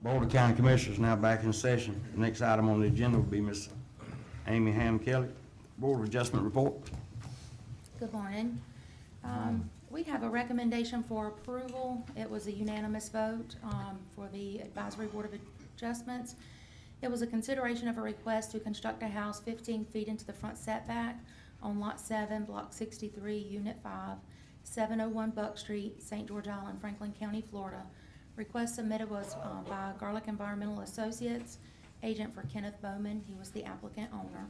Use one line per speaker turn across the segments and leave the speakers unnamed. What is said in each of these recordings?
Board of County Commissioners now back in session. The next item on the agenda will be Ms. Amy Ham Kelly, Board of Adjustment Report.
Good morning. We have a recommendation for approval. It was a unanimous vote for the Advisory Board of Adjustments. It was a consideration of a request to construct a house 15 feet into the front setback on Lot 7, Block 63, Unit 5, 701 Buck Street, St. George Island, Franklin County, Florida. Request submitted was by Garlic Environmental Associates, agent for Kenneth Bowman. He was the applicant owner.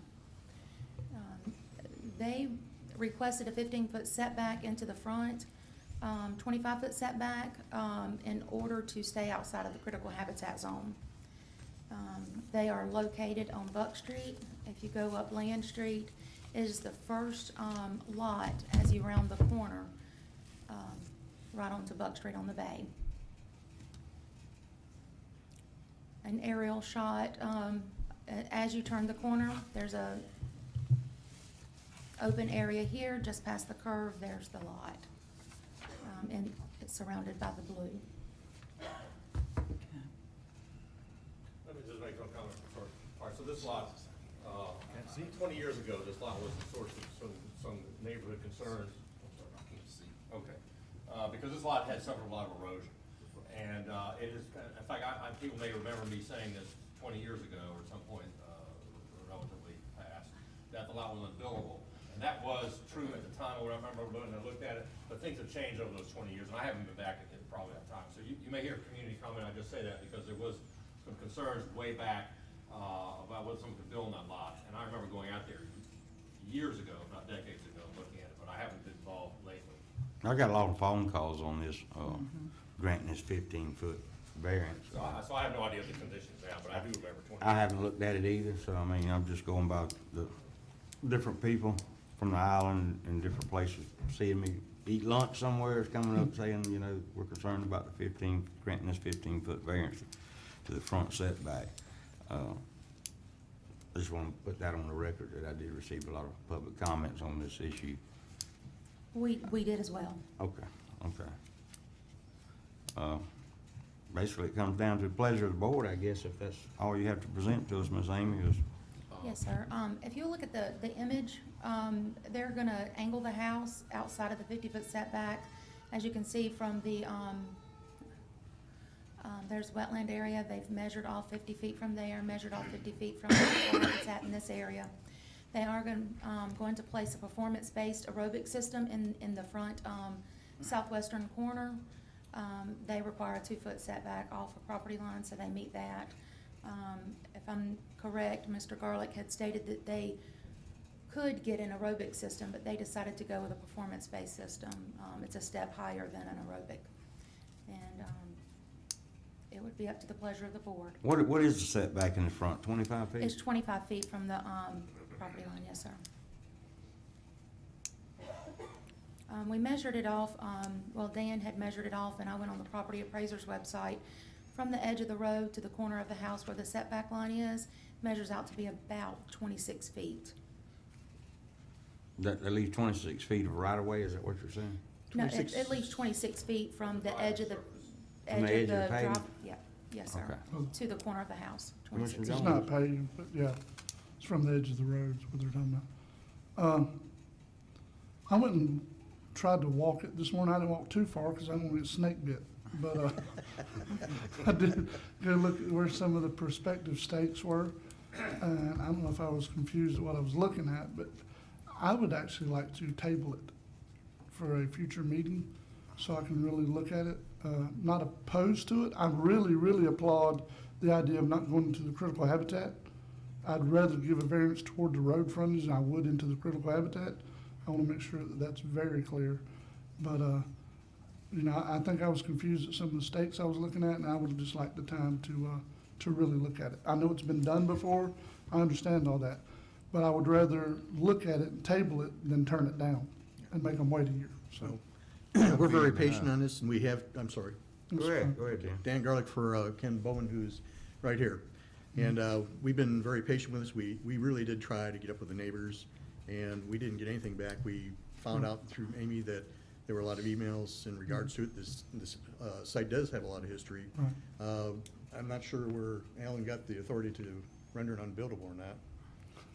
They requested a 15-foot setback into the front, 25-foot setback in order to stay outside of the critical habitat zone. They are located on Buck Street. If you go up Land Street, it is the first lot as you round the corner, right onto Buck Street on the bay. An aerial shot, as you turn the corner, there's a open area here, just past the curve, there's the lot. And it's surrounded by the blue.
Let me just make one comment first. All right, so this lot, 20 years ago, this lot was the source of some neighborhood concerns. Okay, because this lot had suffered a lot of erosion. And it is, in fact, people may remember me saying this 20 years ago or at some point relatively past, that the lot was unbuildable. And that was true at the time when I remember when I looked at it, but things have changed over those 20 years, and I haven't been back at probably that time. So you may hear a community comment, I just say that because there was some concerns way back about whether someone could build on that lot. And I remember going out there years ago, not decades ago, looking at it, but I haven't been involved lately.
I got a lot of phone calls on this, granting this 15-foot variance.
So I have no idea the conditions now, but I do remember 20
I haven't looked at it either, so I mean, I'm just going by the different people from the island and different places seeing me eat lunch somewhere is coming up saying, you know, we're concerned about the granting this 15-foot variance to the front setback. I just want to put that on the record that I did receive a lot of public comments on this issue.
We did as well.
Okay. Basically, it comes down to the pleasure of the board, I guess, if that's all you have to present to us, Ms. Amy, is.
Yes, sir. If you look at the image, they're going to angle the house outside of the 50-foot setback. As you can see from the, there's wetland area. They've measured off 50 feet from there, measured off 50 feet from where it's at in this area. They are going to place a performance-based aerobic system in the front southwestern corner. They require a 2-foot setback off a property line, so they meet that. If I'm correct, Mr. Garlic had stated that they could get an aerobic system, but they decided to go with a performance-based system. It's a step higher than an aerobic. And it would be up to the pleasure of the board.
What is the setback in the front, 25 feet?
It's 25 feet from the property line, yes, sir. We measured it off, well, Dan had measured it off, and I went on the property appraiser's website. From the edge of the road to the corner of the house where the setback line is, measures out to be about 26 feet.
That leaves 26 feet of right-of-way, is that what you're saying?
No, at least 26 feet from the edge of the,
edge of the pavement?
drop. Yeah, yes, sir.
Okay.
To the corner of the house, 26
Commissioner
feet.
It's not paved, but yeah, it's from the edge of the roads, what they're talking about. I went and tried to walk it this morning. I didn't walk too far because I didn't want to get snake bit. But I did go look at where some of the prospective stakes were. And I don't know if I was confused at what I was looking at, but I would actually like to table it for a future meeting so I can really look at it. Not opposed to it. I really applaud the idea of not going into the critical habitat. I'd rather give a variance toward the road frontage than I would into the critical habitat. I want to make sure that that's very clear. But, you know, I think I was confused at some of the stakes I was looking at, and I would just like the time to really look at it. I know it's been done before. I understand all that. But I would rather look at it and table it than turn it down and make them wait a year. So,
We're very patient on this, and we have, I'm sorry,
Go ahead, Dan.
Dan Garlic for Ken Bowman, who's right here. And we've been very patient with this. We really did try to get up with the neighbors, and we didn't get anything back. We found out through Amy that there were a lot of emails in regards to it. This site does have a lot of history.
Right.
I'm not sure where Alan got the authority to render it unbuildable or not.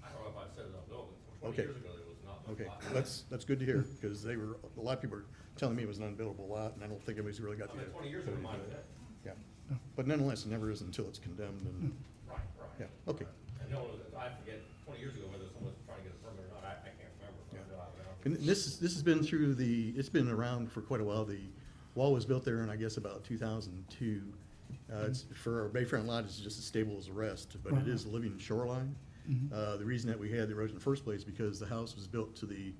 I don't know if I said it unbuildable. 20
Okay.
years ago, it was not.
Okay,
lot.
that's good to hear, because a lot of people were telling me it was an unbuildable lot, and I don't think anybody's really got
I
the.
mean, 20 years ago, it might have been.
Yeah, but nonetheless, it never is until it's condemned, and,
Right, right.
yeah, okay.
And no one was, I forget, 20 years ago, whether someone was trying to get a permit or not, I can't remember. But I know I was out.
And this has been through it's been around for quite a while. The wall was built there in, I guess, about 2002. It's, for our Bayfront lot, it's just as stable as the rest, but it is a living shoreline. The reason that we had the erosion in the first place is because the house was built to the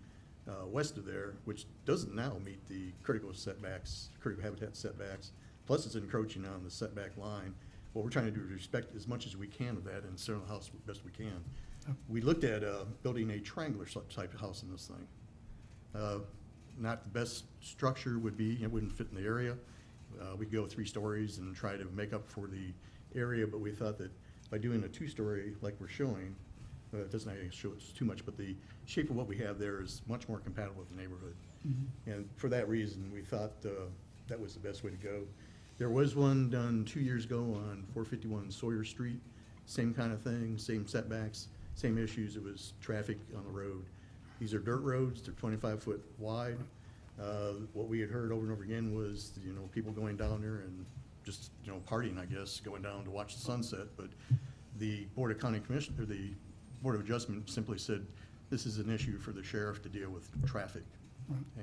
west of there, which doesn't now meet the critical setbacks, critical habitat setbacks. Plus, it's encroaching on the setback line. What we're trying to do is respect as much as we can of that and center the house best we can. We looked at building a triangular type of house in this thing. Not the best structure would be, it wouldn't fit in the area. We'd go 3 stories and try to make up for the area, but we thought that by doing a 2-story like we're showing, it doesn't actually show us too much, but the shape of what we have there is much more compatible with the neighborhood. And for that reason, we thought that was the best way to go. There was one done 2 years ago on 451 Sawyer Street, same kind of thing, same setbacks, same issues. It was traffic on the road. These are dirt roads, they're 25-foot wide. What we had heard over and over again was, people going down there and just, partying, I guess, going down to watch the sunset. But the Board of County Commission, or the Board of Adjustment simply said, this is an issue for the sheriff to deal with traffic.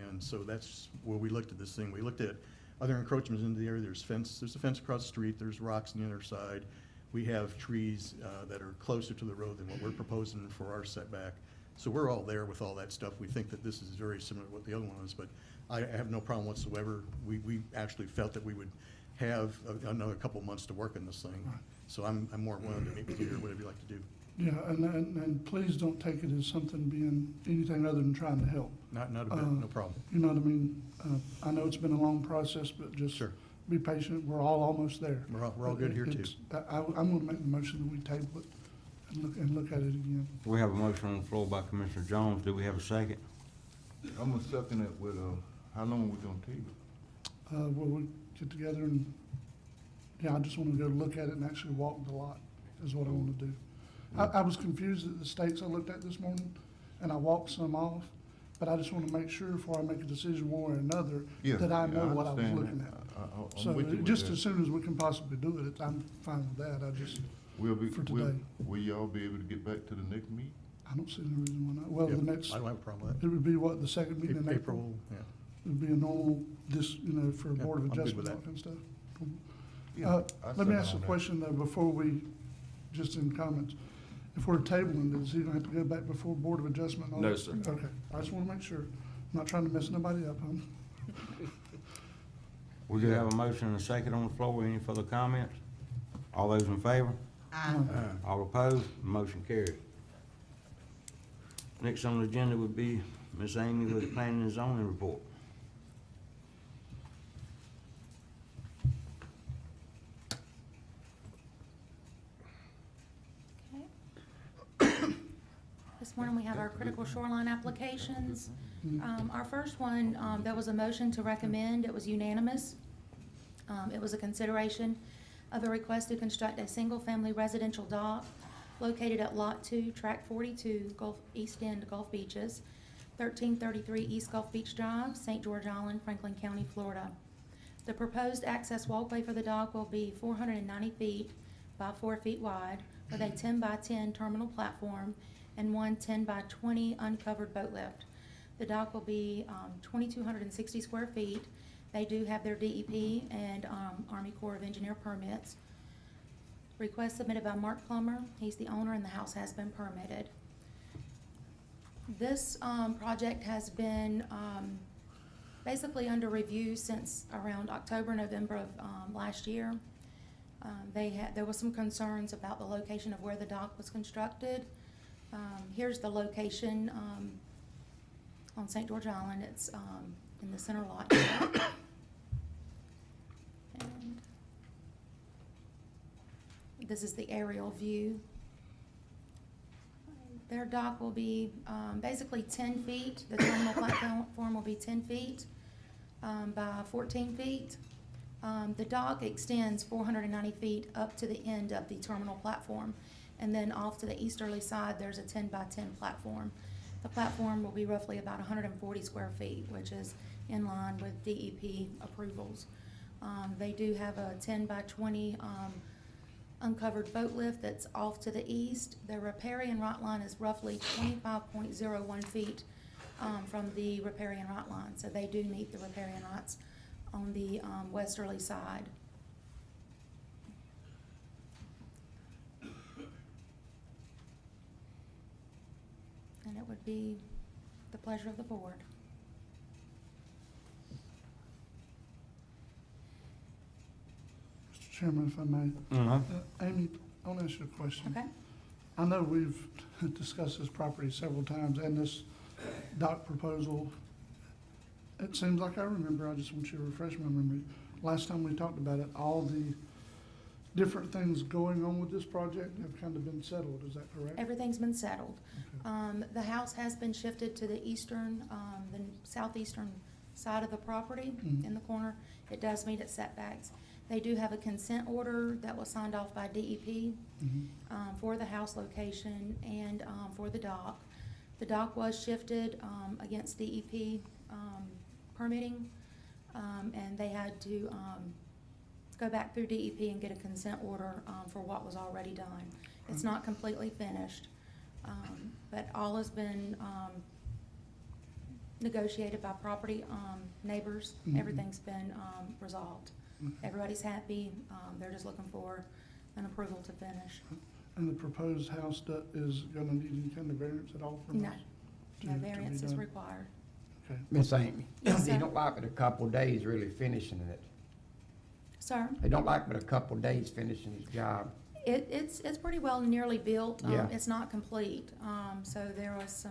And so that's where we looked at this thing. We looked at other encroachments into the area. There's a fence across the street, there's rocks on the other side. We have trees that are closer to the road than what we're proposing for our setback. So we're all there with all that stuff. We think that this is very similar to what the other one is, but I have no problem whatsoever. We actually felt that we would have another couple months to work on this thing. So I'm more willing to meet with you or whatever you'd like to do.
Yeah, and please don't take it as something being anything other than trying to help.
Not a bit, no problem.
You know what I mean? I know it's been a long process, but just
Sure.
be patient. We're all almost there.
We're all good here, too.
I'm gonna make the motion that we table it and look at it again.
We have a motion on the floor by Commissioner Jones. Do we have a second?
I'm gonna second it with, how long we gonna table?
We'll get together and, I just wanna go look at it and actually walk the lot, is what I wanna do. I was confused at the states I looked at this morning, and I walked some off, but I just wanna make sure before I make a decision one way or another,
Yeah,
that I
yeah,
know what I was
understand
looking
that.
at.
I'm
So
with you with
just
that.
as soon as we can possibly do it, I'm fine with that. For today.
Will y'all be able to get back to the next meeting?
I don't see any reason why not. Well,
Yeah,
the next,
I don't have a problem with
it would be what, the second
that.
meeting in April?
April, yeah.
It would be a normal, for a
Yeah,
Board of
I'm good
Adjustment,
with
that
that.
kind of stuff.
Yeah, I
Let me
second
ask a
on that.
question though, before we, just in comments. If we're tabling, does he gonna have to go back before Board of Adjustment? and all
No,
that?
sir.
Okay, I just wanna make sure. I'm not trying to mess nobody up,
We do have a motion and a second on the floor. Any further comments? All those in favor? All opposed? Motion carried. Next on the agenda would be Ms. Amy with the planning and zoning report.
This morning, we have our critical shoreline applications. Our first one, there was a motion to recommend, it was unanimous. It was a consideration of a request to construct a single-family residential dock located at Lot 2, Tract 42, East End, Gulf Beaches, 1333 East Gulf Beach Drive, St. George Island, Franklin County, Florida. The proposed access walkway for the dock will be 490 feet by 4 feet wide with a 10 by 10 terminal platform and one 10 by 20 uncovered boat lift. The dock will be 2,260 square feet. They do have their DEP and Army Corps of Engineer permits. Request submitted by Mark Plummer. He's the owner and the house has been permitted. This project has been basically under review since around October, November of last year. There was some concerns about the location of where the dock was constructed. Here's the location on St. George Island. It's in the center lot here. And this is the aerial view. Their dock will be basically 10 feet. The terminal platform will be 10 feet by 14 feet. The dock extends 490 feet up to the end of the terminal platform. And then off to the easterly side, there's a 10-by-10 platform. The platform will be roughly about 140 square feet, which is in line with DEP approvals. They do have a 10-by-20 uncovered boat lift that's off to the east. The riparian right line is roughly 25.01 feet from the riparian right line. So they do meet the riparian rights on the westerly side. And it would be the pleasure of the board.
Mr. Chairman, if I may. Amy, I want to ask you a question.
Okay?
I know we've discussed this property several times and this dock proposal. It seems like I remember, I just want you to refresh my memory. Last time we talked about it, all the different things going on with this project have kind of been settled, is that correct?
Everything's been settled.
Okay.
The house has been shifted to the eastern, the southeastern side of the property
Mhm.
in the corner. It does meet its setbacks. They do have a consent order that was signed off by DEP
Mhm.
for the house location and for the dock. The dock was shifted against DEP permitting, and they had to go back through DEP and get a consent order for what was already done. It's not completely finished, but all has been negotiated by property neighbors.
Mhm.
Everything's been resolved.
Okay.
Everybody's happy. They're just looking for an approval to finish.
And the proposed house is gonna need any kind of variance at all from
No,
us?
no
to be
variance is
done?
required.
Okay.
Miss Amy,
Yes,
they
sir.
don't like it a couple of days really finishing it.
Sir?
They don't like but a couple of days finishing his job.
It's pretty well nearly built.
Yeah.
It's not complete. So there was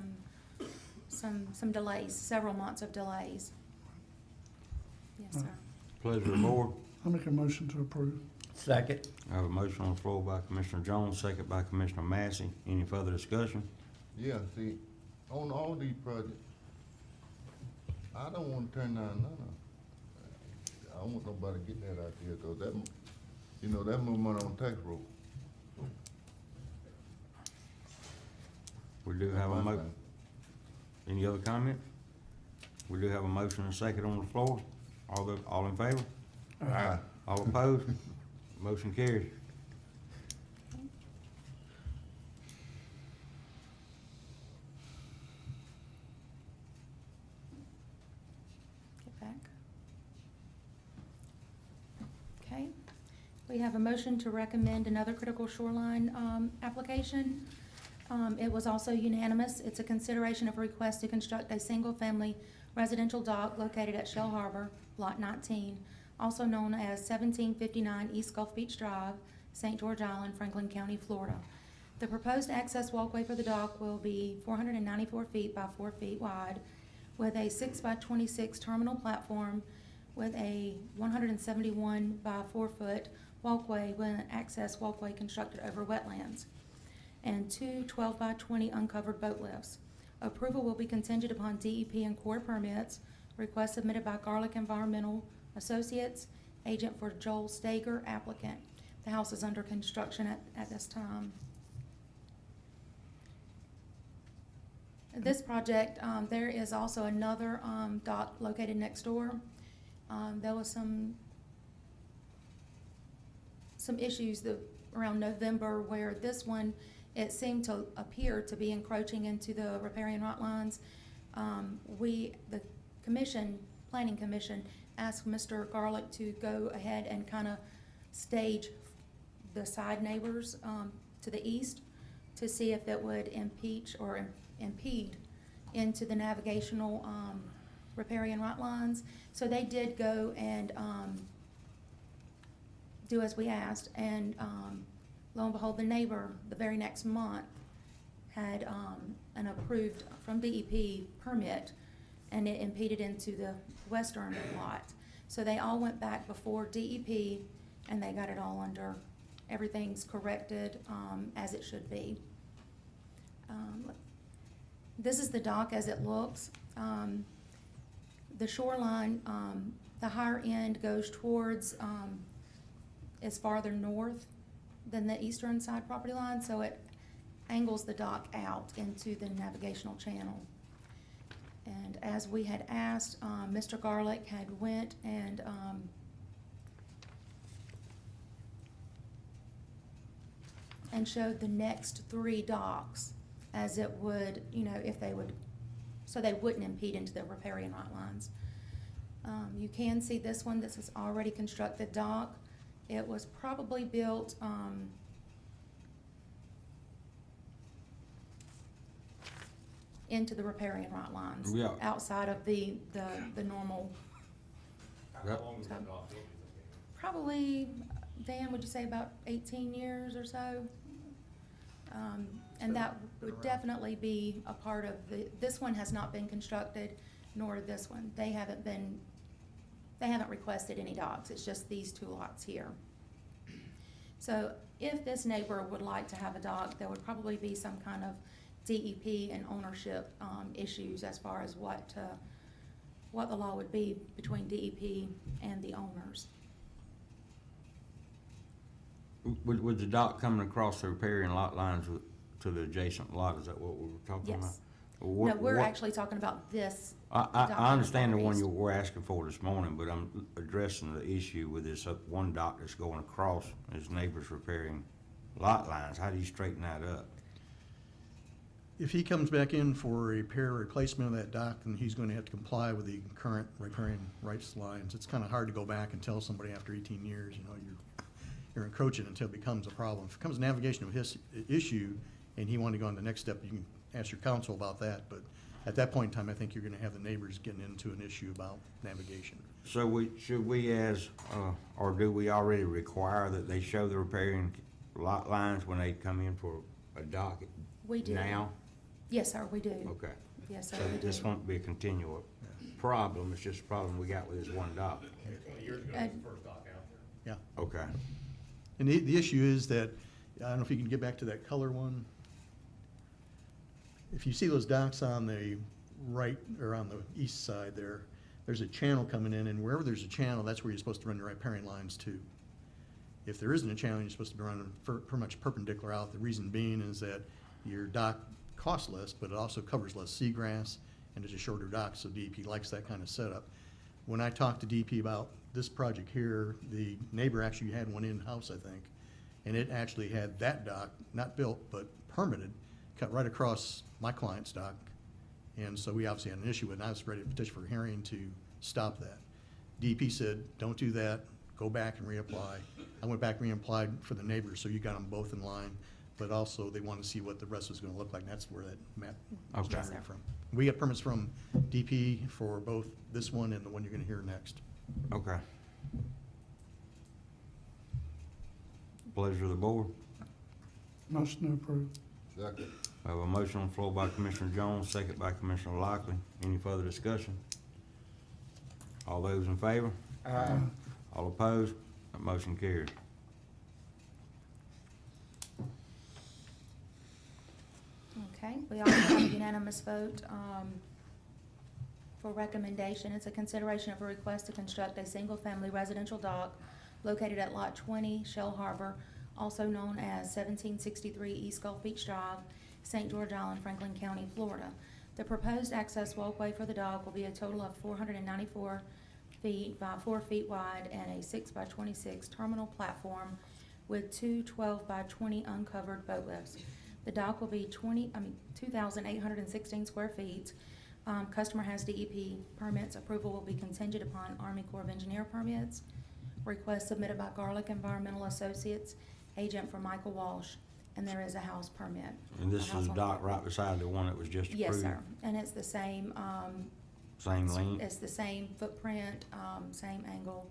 some delays, several months of delays. Yes, sir.
Pleasure of the board.
I'll make a motion to approve.
Second.
I have a motion on the floor by Commissioner Jones, second by Commissioner Massey. Any further discussion?
Yeah, see, on all these projects, I don't wanna turn down none of them. I don't want nobody getting that out there, cause that, you know, that move money on tax roll.
We do have a mo, any other comment? We do have a motion and a second on the floor. All in favor?
Aye.
All opposed? Motion carries.
Get back. Okay. We have a motion to recommend another critical shoreline application. It was also unanimous. It's a consideration of request to construct a single-family residential dock located at Shell Harbor, Lot 19, also known as 1759 East Gulf Beach Drive, St. George Island, Franklin County, Florida. The proposed access walkway for the dock will be 494 feet by 4 feet wide, with a 6 by 26 terminal platform with a 171 by 4 foot walkway with an access walkway constructed over wetlands, and two 12 by 20 uncovered boat lifts. Approval will be contingent upon DEP and Corps permits. Request submitted by Garlic Environmental Associates, agent for Joel Stager, applicant. The house is under construction at this time. This project, there is also another dock located next door. There was some issues around November where this one, it seemed to appear to be encroaching into the riparian right lines. The commission, planning commission, asked Mr. Garlic to go ahead and kind of stage the side neighbors to the east to see if it would impeach or impede into the navigational riparian right lines. So they did go and do as we asked, and lo and behold, the neighbor, the very next month, had an approved from DEP permit, and it impeded into the western lot. So they all went back before DEP, and they got it all under, everything's corrected as it should be. This is the dock as it looks. The shoreline The higher end goes towards, is farther north than the eastern side property line, so it angles the dock out into the navigational channel. And as we had asked, Mr. Garlick had went and showed the next 3 docks as it would, you know, if they would, so they wouldn't impede into the riparian right lines. You can see this one, this is already constructed dock. It was probably built, into the riparian right lines.
Yeah.
Outside of the normal,
How
Yep.
long was that dock built?
probably, Dan, would you say about 18 years or so? And that would definitely be a part of this one has not been constructed, nor this one. They haven't requested any docks, it's just these 2 lots here. So if this neighbor would like to have a dock, there would probably be some kind of DEP and ownership, issues as far as what the law would be between DEP and the owners.
With the dock coming across the riparian lot lines to the adjacent lot, is that what we were talking about?
Yes.
What-
No, we're
what-
actually talking about this.
I
dock
understand the one
properties.
you were asking for this morning, but I'm addressing the issue with this one dock that's going across his neighbor's repairing lot lines. How do you straighten that up?
If he comes back in for a repair or replacement of that dock, then he's gonna have to comply with the current riparian rights lines. It's kinda hard to go back and tell somebody after 18 years, you know, you're encroaching until it becomes a problem. If it becomes a navigational issue and he wanted to go on the next step, you can ask your counsel about that, but at that point in time, I think you're gonna have the neighbors getting into an issue about navigation.
So should we or do we already require that they show the riparian lot lines when they come in for a dock
We do.
now?
Yes, sir, we do.
Okay.
Yes, sir,
So
we
this
do.
won't be a continual problem, it's just a problem we got with this one dock.
20 years ago, it was the first dock out there.
Yeah.
Okay.
And the issue is that, I don't know if you can get back to that color one. If you see those docks on the right, or on the east side there, there's a channel coming in, and wherever there's a channel, that's where you're supposed to run your riparian lines to. If there isn't a channel, you're supposed to be running pretty much perpendicular out. The reason being is that your dock costs less, but it also covers less seagrass, and it's a shorter dock, so DEP likes that kind of setup. When I talked to DEP about this project here, the neighbor actually had one in-house, I think, and it actually had that dock, not built, but permitted, cut right across my client's dock. And so we obviously had an issue with it, and I was ready to petition for a hearing to stop that. DEP said, don't do that, go back and reapply. I went back and reapplied for the neighbors, so you got them both in line, but also they want to see what the rest was gonna look like, and that's where that map was
Okay.
generated from. We got permits from DP for both this one and the one you're gonna hear next.
Okay. Pleasure of the board.
Motion to approve.
Second.
I have a motion on the floor by Commissioner Jones, second by Commissioner Lockley. Any further discussion? All those in favor? All opposed? That motion carries.
Okay, we also have a unanimous vote, for recommendation. It's a consideration of a request to construct a single-family residential dock located at Lot 20, Shell Harbor, also known as 1763 East Gulf Beach Drive, St. George Island, Franklin County, Florida. The proposed access walkway for the dock will be a total of 494 feet by 4 feet wide and a 6 by 26 terminal platform with 2 12 by 20 uncovered boat lifts. The dock will be 2,816 square feet. Customer has DEP permits. Approval will be contingent upon Army Corps of Engineer permits. Request submitted by Garlic Environmental Associates, agent for Michael Walsh, and there is a house permit.
And this
A house
is a
on
dock
property.
right beside the one that was just approved?
Yes, sir, and it's the same,
Same length?
it's the same footprint, same angle,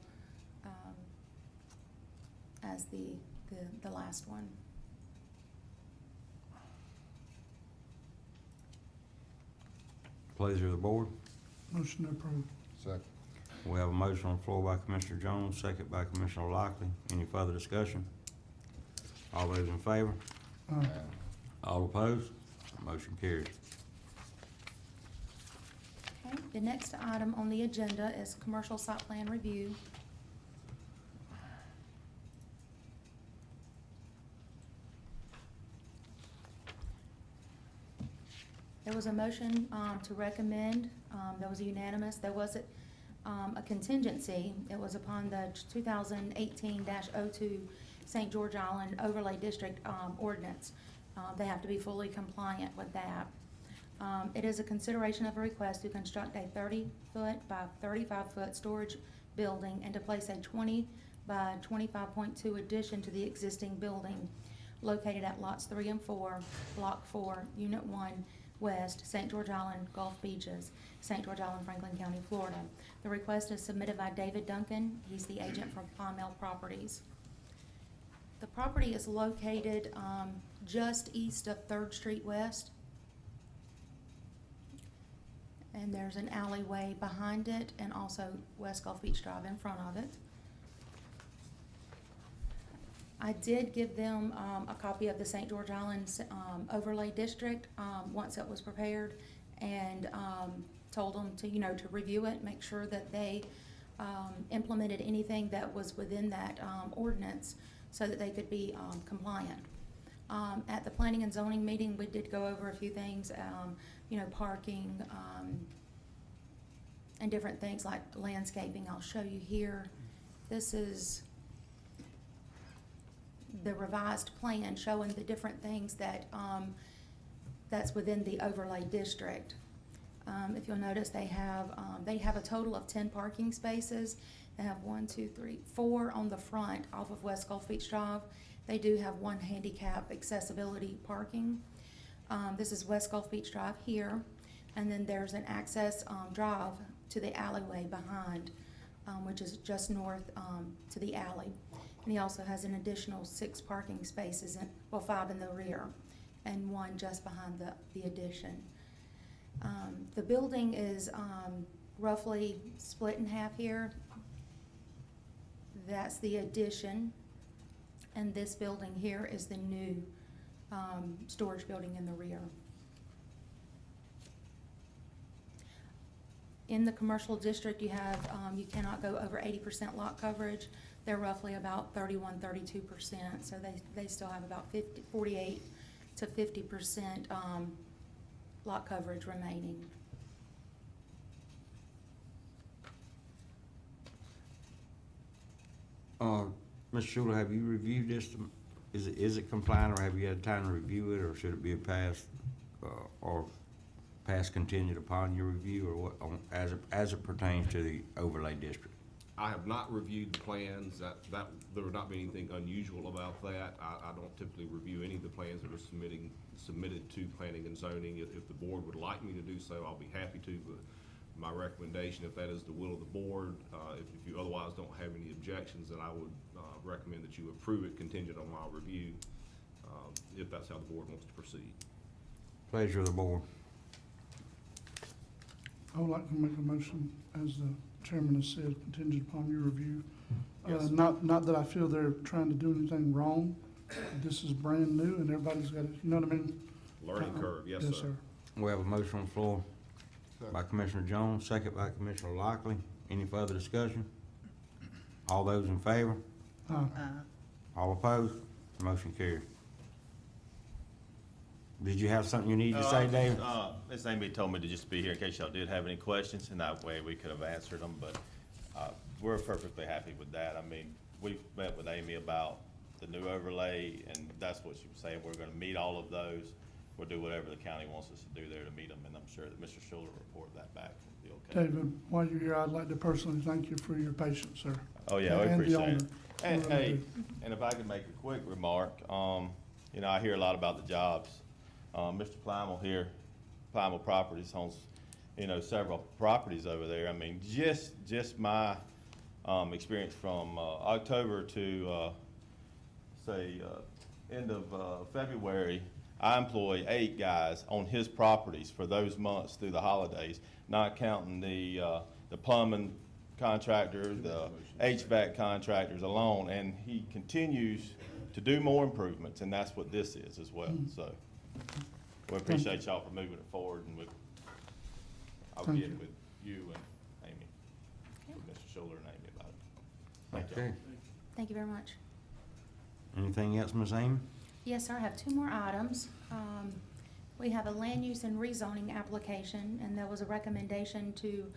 as the last one.
Pleasure of the board.
Motion to approve.
Second.
We have a motion on the floor by Commissioner Jones, second by Commissioner Lockley. Any further discussion? All those in favor?
Aye.
All opposed? Motion carries.
Okay, the next item on the agenda is commercial site plan review. There was a motion to recommend, that was unanimous. There was a contingency. It was upon the 2018-02 St. George Island Overlay District ordinance. They have to be fully compliant with that. It is a consideration of a request to construct a 30-foot by 35-foot storage building and to place a 20 by 25.2 addition to the existing building located at lots 3 and 4, Block 4, Unit 1, West, St. George Island, Gulf Beaches, St. George Island, Franklin County, Florida. The request is submitted by David Duncan. He's the agent from Palmel Properties. The property is located just east of 3rd Street West. And there's an alleyway behind it and also West Gulf Beach Drive in front of it. I did give them a copy of the St. George Island Overlay District once it was prepared, and told them to, to review it, make sure that they implemented anything that was within that ordinance so that they could be compliant. At the planning and zoning meeting, we did go over a few things, parking, and different things like landscaping. I'll show you here. This is the revised plan showing the different things that, that's within the overlay district. If you'll notice, they have a total of 10 parking spaces. They have 4 on the front off of West Gulf Beach Drive. They do have 1 handicap accessibility parking. This is West Gulf Beach Drive here, and then there's an access drive to the alleyway behind, which is just north to the alley. And he also has an additional 6 parking spaces, 5 in the rear, and 1 just behind the addition. The building is roughly split in half here. That's the addition, and this building here is the new storage building in the rear. In the commercial district, you have, you cannot go over 80% lot coverage. They're roughly about 31-32%, so they still have about 48 to 50% lot coverage remaining.
Mr. Schuler, have you reviewed this? Is it compliant, or have you had time to review it, or should it be a pass, or pass contingent upon your review, or what, as it pertains to the overlay district?
I have not reviewed the plans. There would not be anything unusual about that. I don't typically review any of the plans that are submitted to planning and zoning. If the board would like me to do so, I'll be happy to, but my recommendation, if that is the will of the board, if you otherwise don't have any objections, then I would recommend that you approve it contingent on my review, if that's how the board wants to proceed.
Pleasure of the board.
I would like to make a motion, as the chairman has said, contingent upon your review.
Yes.
Not that I feel they're trying to do anything wrong. This is brand new and everybody's got it, you know what I mean?
Learning curve, yes, sir.
We have a motion on the floor by Commissioner Jones, second by Commissioner Lockley. Any further discussion? All those in favor? All opposed? Motion carries. Did you have something you need to say, David?
Ms. Amy told me to just be here in case y'all did have any questions, and that way we could have answered them, but we're perfectly happy with that. I mean, we've met with Amy about the new overlay, and that's what she was saying. We're gonna meet all of those. We'll do whatever the county wants us to do there to meet them, and I'm sure that Mr. Schuler will report that back. It'll be okay.
David, while you're here, I'd like to personally thank you for your patience, sir.
Oh, yeah, we
And the
appreciate
owner.
it. And,
We really
hey,
do.
and if I could make a quick remark, I hear a lot about the jobs. Mr. Plymel here, Plymel Properties owns, several properties over there. I mean, just my, experience from, October to, end of, February, I employ 8 guys on his properties for those months through the holidays, not counting the plumbing contractor, the HVAC contractors alone, and he continues to do more improvements, and that's what this is as well, so. We appreciate y'all for moving it forward, and I'll
Thank
get
you.
with you and Amy,
Okay.
with Mr. Schuler and Amy about it. Thank you.
Okay.
Thank you very much.
Anything else, Ms. Amy?
Yes, sir, I have two more items. We have a land use and rezoning application, and there was a recommendation to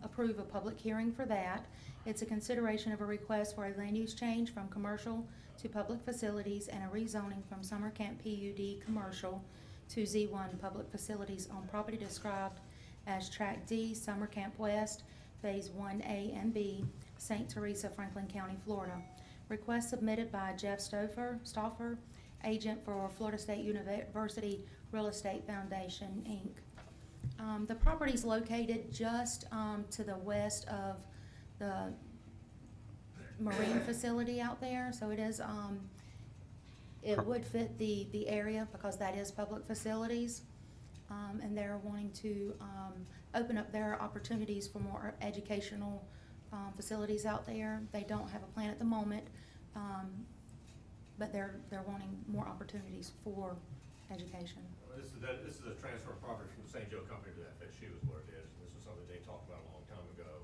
approve a public hearing for that. It's a consideration of a request for a land use change from commercial to public facilities and a rezoning from summer camp PUD commercial to Z1 public facilities on property described as Tract D, Summer Camp West, Phase 1A and B, St. Teresa, Franklin County, Florida. Request submitted by Jeff Stauffer, agent for Florida State University Real Estate Foundation, Inc. The property is located just to the west of the marine facility out there, so it is, it would fit the area because that is public facilities. And they're wanting to open up their opportunities for more educational facilities out there. They don't have a plan at the moment, but they're wanting more opportunities for education.
This is a transfer of property from the St. Joe Company to FSU is what it is. This is something they talked about a long time ago,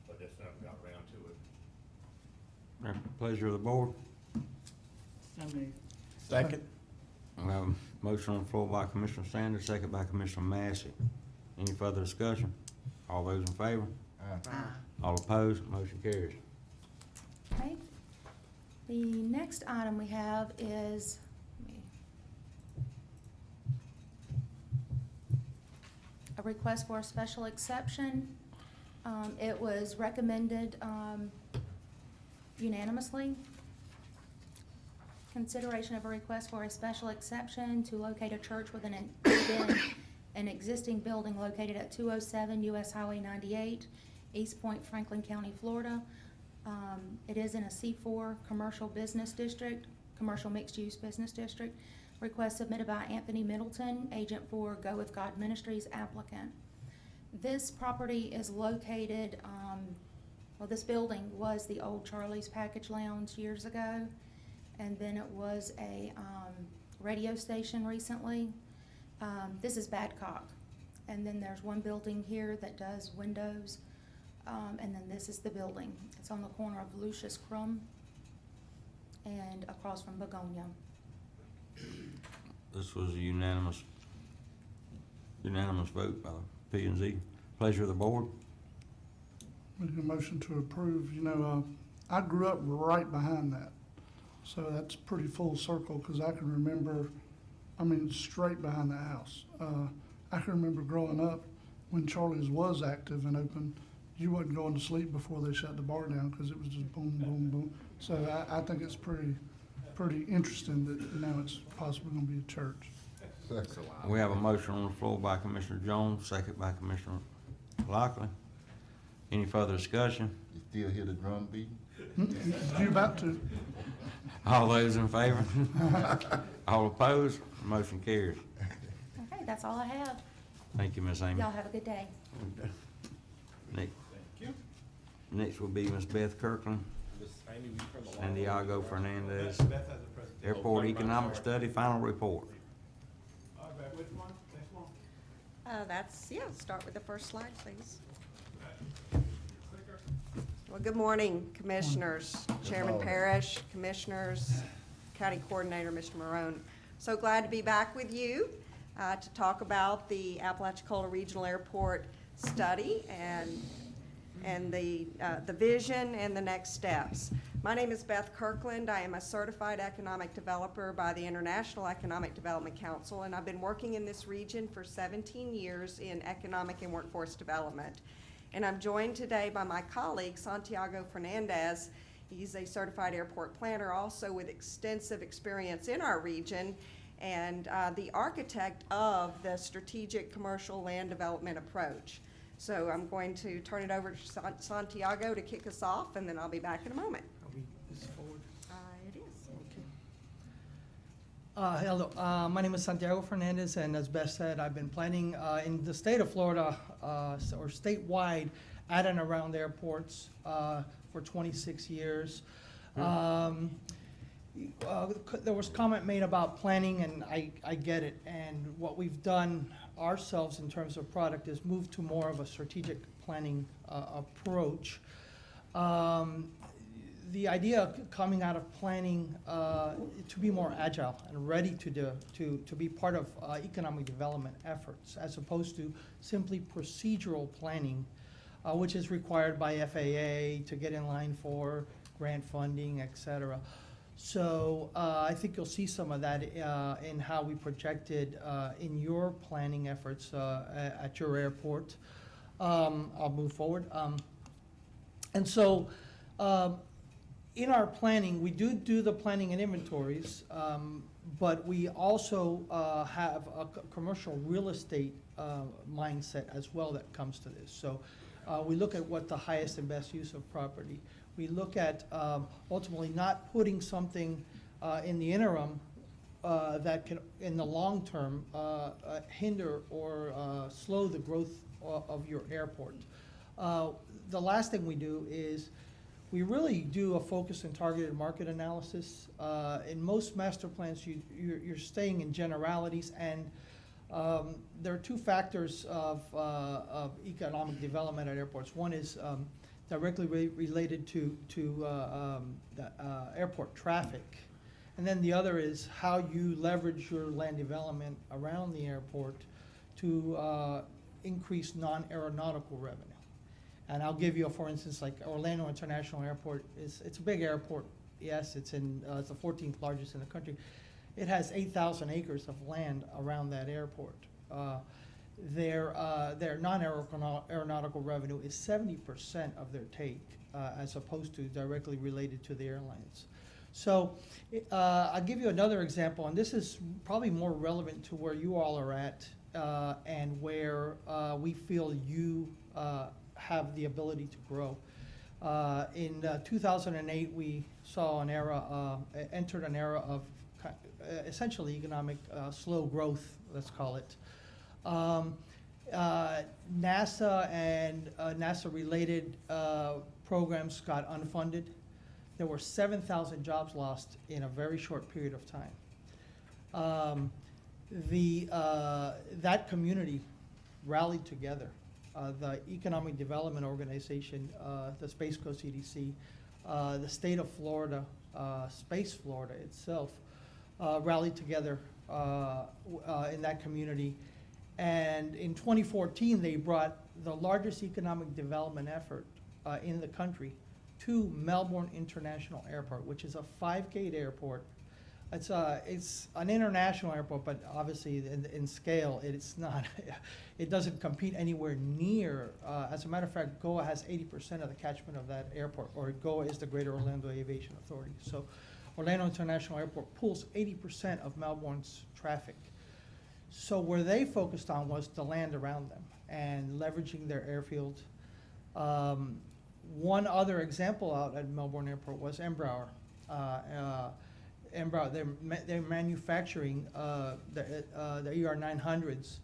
but just never got around to it.
Pleasure of the board.
Second.
We have a motion on the floor by Commissioner Sanders, second by Commissioner Massey. Any further discussion? All those in favor? All opposed? Motion carries.
Okay. The next item we have is, a request for a special exception. It was recommended unanimously. Consideration of a request for a special exception to locate a church within an existing building located at 207 US Highway 98, East Point, Franklin County, Florida. It is in a C4 commercial business district, commercial mixed-use business district. Request submitted by Anthony Middleton, agent for Go With God Ministries applicant. This property is located, well, this building was the old Charlie's Package Lounge years ago, and then it was a radio station recently. This is Badcock. And then there's one building here that does windows, and then this is the building. It's on the corner of Lucius Crum and across from Begonia.
This was a unanimous vote by the P&Z. Pleasure of the board.
Make a motion to approve. You know, I grew up right behind that. So that's pretty full circle, because I can remember, I mean, straight behind the house. I can remember growing up when Charlie's was active and open, you wasn't going to sleep before they shut the bar down, because it was just boom, boom, boom. So I think it's pretty interesting that now it's possibly gonna be a church.
Second.
We have a motion on the floor by Commissioner Jones, second by Commissioner Lockley. Any further discussion?
You still hear the drum beat?
You about to?
All those in favor? All opposed? Motion carries.
Okay, that's all I have.
Thank you, Ms. Amy.
Y'all have a good day.
Next will be Ms. Beth Kirkland, Santiago Fernandez, Airport Economic Study, final report.
Start with the first slide, please. Well, good morning, Commissioners, Chairman
morning.
Parrish, Commissioners, County Coordinator, Mr. Marone. So glad to be back with you to talk about the Apalachicola Regional Airport study and the vision and the next steps. My name is Beth Kirkland. I am a certified economic developer by the International Economic Development Council, and I've been working in this region for 17 years in economic and workforce development. And I'm joined today by my colleague, Santiago Fernandez. He's a certified airport planner, also with extensive experience in our region, and the architect of the strategic commercial land development approach. So I'm going to turn it over to Santiago to kick us off, and then I'll be back in a moment. It is.
Hello, my name is Santiago Fernandez, and as Beth said, I've been planning in the state of Florida, or statewide, at and around airports for 26 years. There was comment made about planning, and I get it. And what we've done ourselves in terms of product is move to more of a strategic planning approach. The idea coming out of planning to be more agile and ready to be part of economic development efforts, as opposed to simply procedural planning, which is required by FAA to get in line for grant funding, et cetera. So I think you'll see some of that in how we projected in your planning efforts at your airport. I'll move forward. And so in our planning, we do the planning and inventories, but we also have a commercial real estate mindset as well that comes to this. So we look at what the highest and best use of property. We look at ultimately not putting something in the interim that can, in the long term, hinder or slow the growth of your airport. The last thing we do is we really do a focused and targeted market analysis. In most master plans, you're staying in generalities, and there are two factors of economic development at airports. One is directly related to the airport traffic, and then the other is how you leverage your land development around the airport to increase non-aeronautical revenue. And I'll give you, for instance, like Orlando International Airport, it's a big airport. Yes, it's the 14th largest in the country. It has 8,000 acres of land around that airport. Their non-aeronautical revenue is 70% of their take, as opposed to directly related to the airlines. So I'll give you another example, and this is probably more relevant to where you all are at and where we feel you have the ability to grow. In 2008, we saw entered an era of essentially economic slow growth, let's call it. NASA and NASA-related programs got unfunded. There were 7,000 jobs lost in a very short period of time. That community rallied together. The Economic Development Organization, the Space Coast EDC, the state of Florida, Space Florida itself, rallied together in that community. And in 2014, they brought the largest economic development effort in the country to Melbourne International Airport, which is a 5-gate airport. It's an international airport, but obviously in scale, it's not. It doesn't compete anywhere near. As a matter of fact, GOA has 80% of the catchment of that airport, or GOA is the Greater Orlando Aviation Authority. So Orlando International Airport pulls 80% of Melbourne's traffic. So where they focused on was the land around them and leveraging their airfield. One other example out at Melbourne Airport was Embraer. Embraer, they're manufacturing the ER900s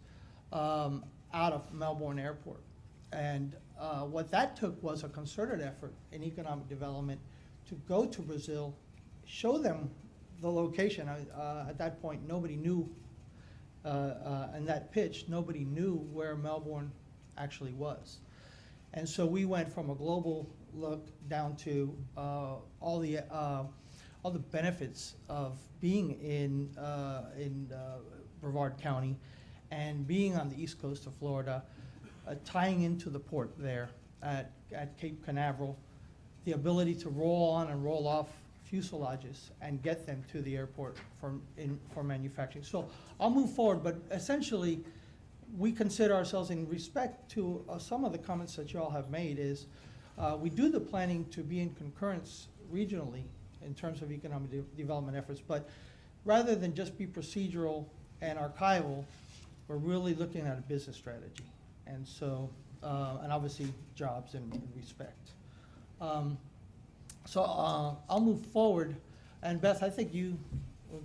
out of Melbourne Airport. And what that took was a concerted effort in economic development to go to Brazil, show them the location. At that point, nobody knew, in that pitch, nobody knew where Melbourne actually was. And so we went from a global look down to all the benefits of being in Brevard County and being on the east coast of Florida, tying into the port there at Cape Canaveral, the ability to roll on and roll off fuselages and get them to the airport for manufacturing. So I'll move forward, but essentially, we consider ourselves, in respect to some of the comments that you all have made, is we do the planning to be in concurrence regionally in terms of economic development efforts, but rather than just be procedural and archival, we're really looking at a business strategy. And so, and obviously jobs and respect. So I'll move forward, and Beth, I think you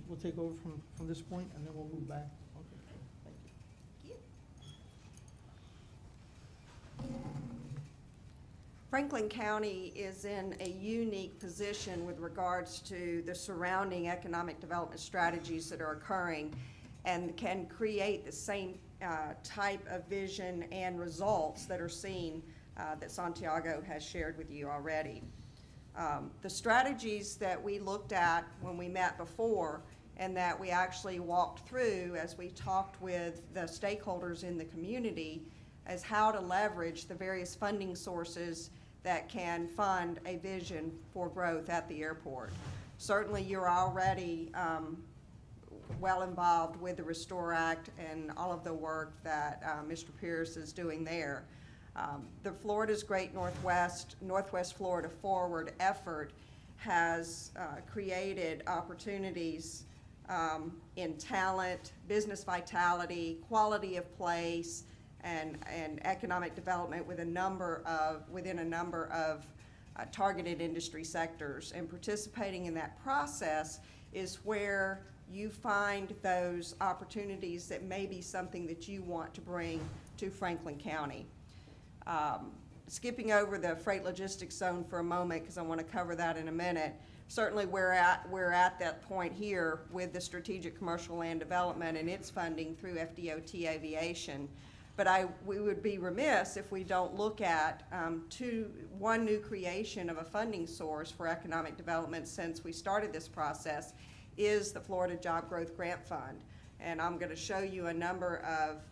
will take over from this point, and then we'll move back. Okay, thank you.
Franklin County is in a unique position with regards to the surrounding economic development strategies that are occurring and can create the same type of vision and results that are seen that Santiago has shared with you already. The strategies that we looked at when we met before and that we actually walked through as we talked with the stakeholders in the community is how to leverage the various funding sources that can fund a vision for growth at the airport. Certainly, you're already well involved with the Restore Act and all of the work that Mr. Pierce is doing there. The Florida's Great Northwest Florida Forward effort has created opportunities in talent, business vitality, quality of place, and economic development within a number of targeted industry sectors. And participating in that process is where you find those opportunities that may be something that you want to bring to Franklin County. Skipping over the freight logistics zone for a moment, because I want to cover that in a minute. Certainly we're at that point here with the Strategic Commercial Land Development and its funding through FDOT Aviation. But we would be remiss if we don't look at one new creation of a funding source for economic development since we started this process is the Florida Job Growth Grant Fund. And I'm going to show you a number of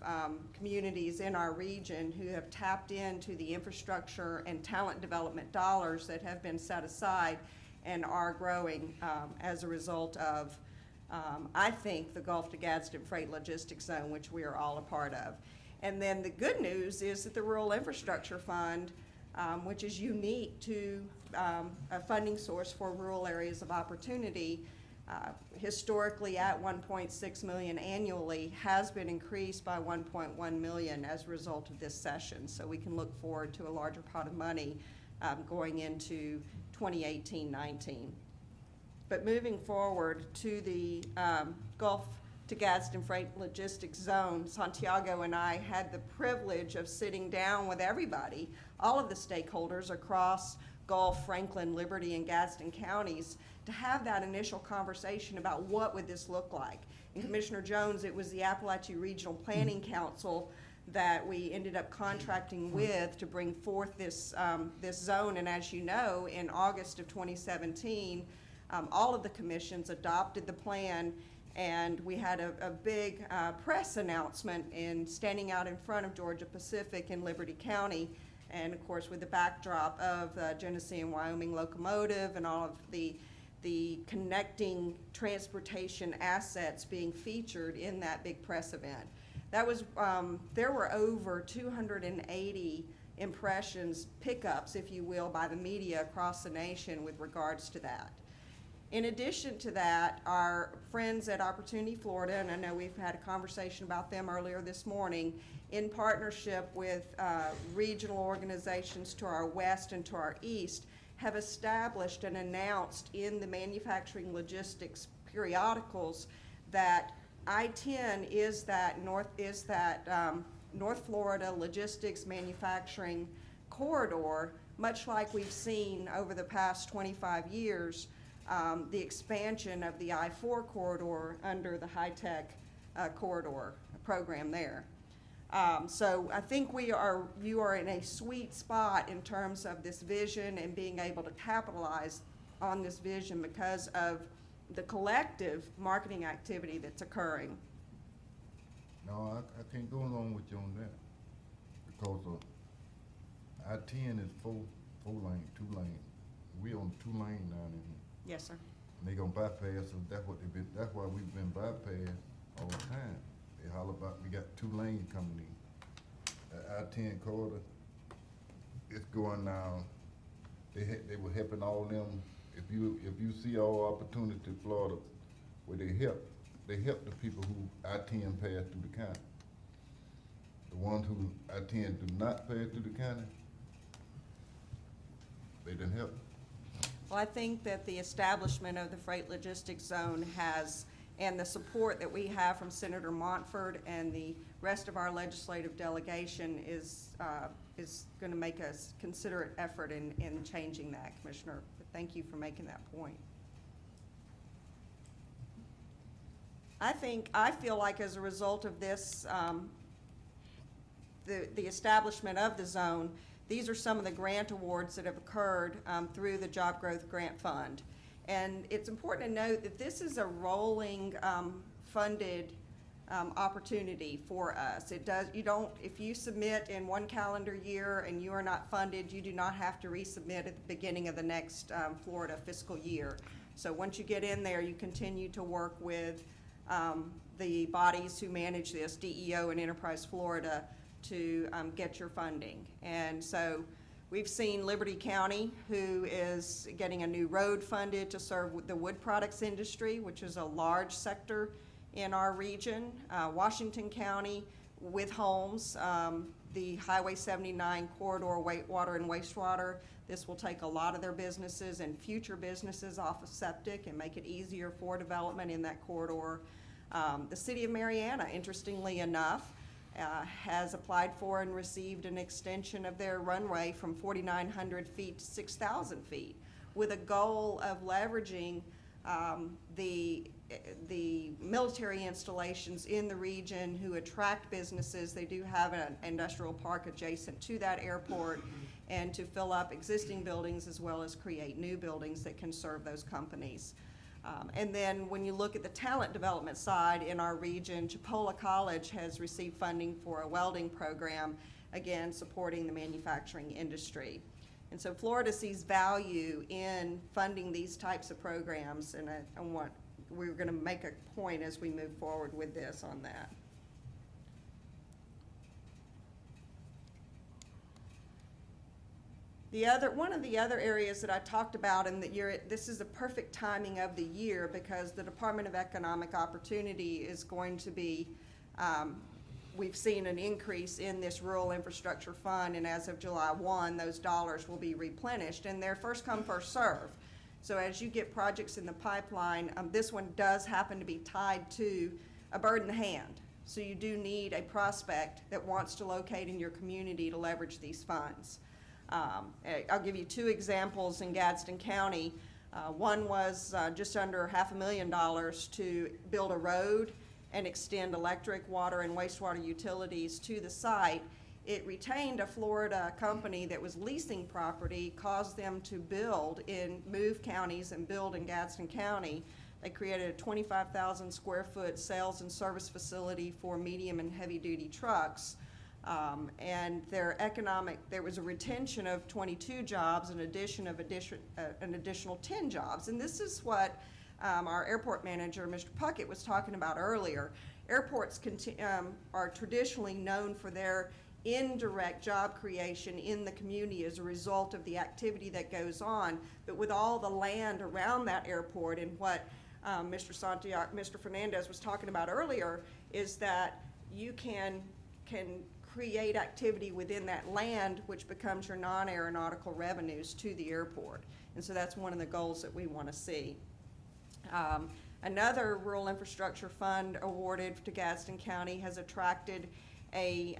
communities in our region who have tapped into the infrastructure and talent development dollars that have been set aside and are growing as a result of, I think, the Gulf to Gadsden Freight Logistics Zone, which we are all a part of. And then the good news is that the Rural Infrastructure Fund, which is unique to a funding source for rural areas of opportunity, historically at $1.6 million annually, has been increased by $1.1 million as a result of this session. So we can look forward to a larger pot of money going into 2018-19. But moving forward to the Gulf to Gadsden Freight Logistics Zone, Santiago and I had the privilege of sitting down with everybody, all of the stakeholders across Gulf, Franklin, Liberty, and Gadsden counties to have that initial conversation about what would this look like. And Commissioner Jones, it was the Appalachia Regional Planning Council that we ended up contracting with to bring forth this zone. And as you know, in August of 2017, all of the commissions adopted the plan, and we had a big press announcement in standing out in front of Georgia Pacific in Liberty County, and of course with the backdrop of Genesee and Wyoming locomotive and all of the connecting transportation assets being featured in that big press event. That was, there were over 280 impressions, pickups, if you will, by the media across the nation with regards to that. In addition to that, our friends at Opportunity Florida, and I know we've had a conversation about them earlier this morning, in partnership with regional organizations to our west and to our east, have established and announced in the manufacturing logistics periodicals that I-10 is that North Florida logistics manufacturing corridor, much like we've seen over the past 25 years, the expansion of the I-4 corridor under the high-tech corridor program there. So I think you are in a sweet spot in terms of this vision and being able to capitalize on this vision because of the collective marketing activity that's occurring.
No, I can't go along with you on that, because I-10 is four lane, 2 lane. We on 2 lane down in here.
Yes, sir.
And they gonna bypass us. That's why we've been bypassed all the time. They holler about, we got 2 lanes coming in. The I-10 corridor, it's going now. They were helping all them. If you see all opportunity Florida, where they help the people who I-10 pass through the county. The ones who I-10 do not pass through the county, they didn't help.
Well, I think that the establishment of the Freight Logistics Zone and the support that we have from Senator Montford and the rest of our legislative delegation is is gonna make us considerate effort in changing that, Commissioner. But thank you for making that point. I feel like as a result of this, the establishment of the zone, these are some of the grant awards that have occurred through the Job Growth Grant Fund. And it's important to note that this is a rolling funded opportunity for us. If you submit in one calendar year and you are not funded, you do not have to resubmit at the beginning of the next Florida fiscal year. So once you get in there, you continue to work with the bodies who manage this, DEO and Enterprise Florida, to get your funding. And so we've seen Liberty County, who is getting a new road funded to serve the wood products industry, which is a large sector in our region. Washington County with Holmes, the Highway 79 corridor water and wastewater. This will take a lot of their businesses and future businesses off of septic and make it easier for development in that corridor. The city of Marianna, interestingly enough, has applied for and received an extension of their runway from 4,900 feet to 6,000 feet, with a goal of leveraging the military installations in the region who attract businesses. They do have an industrial park adjacent to that airport, and to fill up existing buildings as well as create new buildings that can serve those companies. And then when you look at the talent development side in our region, Chipola College has received funding for a welding program, again, supporting the manufacturing industry. And so Florida sees value in funding these types of programs, and we're going to make a point as we move forward with this on that. One of the other areas that I talked about, and this is the perfect timing of the year, because the Department of Economic Opportunity is going to be, we've seen an increase in this rural infrastructure fund, and as of July 1, those dollars will be replenished, and they're first come, first serve. So as you get projects in the pipeline, this one does happen to be tied to a bird in the hand. So you do need a prospect that wants to locate in your community to leverage these funds. I'll give you two examples in Gadsden County. One was just under $500,000 to build a road and extend electric, water, and wastewater utilities to the site. It retained a Florida company that was leasing property, caused them to move counties and build in Gadsden County. They created a 25,000 square foot sales and service facility for medium and heavy duty trucks. And there was a retention of 22 jobs, an additional 10 jobs. And this is what our airport manager, Mr. Puckett, was talking about earlier. Airports are traditionally known for their indirect job creation in the community as a result of the activity that goes on. But with all the land around that airport, and what Mr. Fernandez was talking about earlier, is that you can create activity within that land, which becomes your non-aeronautical revenues to the airport. And so that's one of the goals that we want to see. Another rural infrastructure fund awarded to Gadsden County has attracted a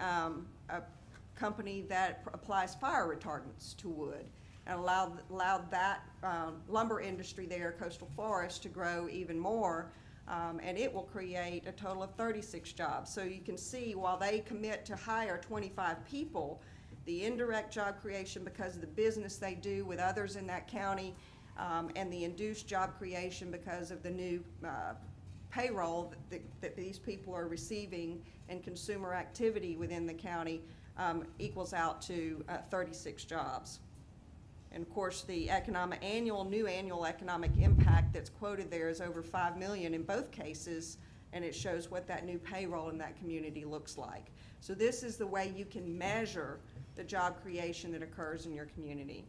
company that applies fire retardants to wood, and allowed that lumber industry there, Coastal Forest, to grow even more. And it will create a total of 36 jobs. So you can see, while they commit to hire 25 people, the indirect job creation because of the business they do with others in that county, and the induced job creation because of the new payroll that these people are receiving and consumer activity within the county, equals out to 36 jobs. And of course, the new annual economic impact that's quoted there is over $5 million in both cases, and it shows what that new payroll in that community looks like. So this is the way you can measure the job creation that occurs in your community.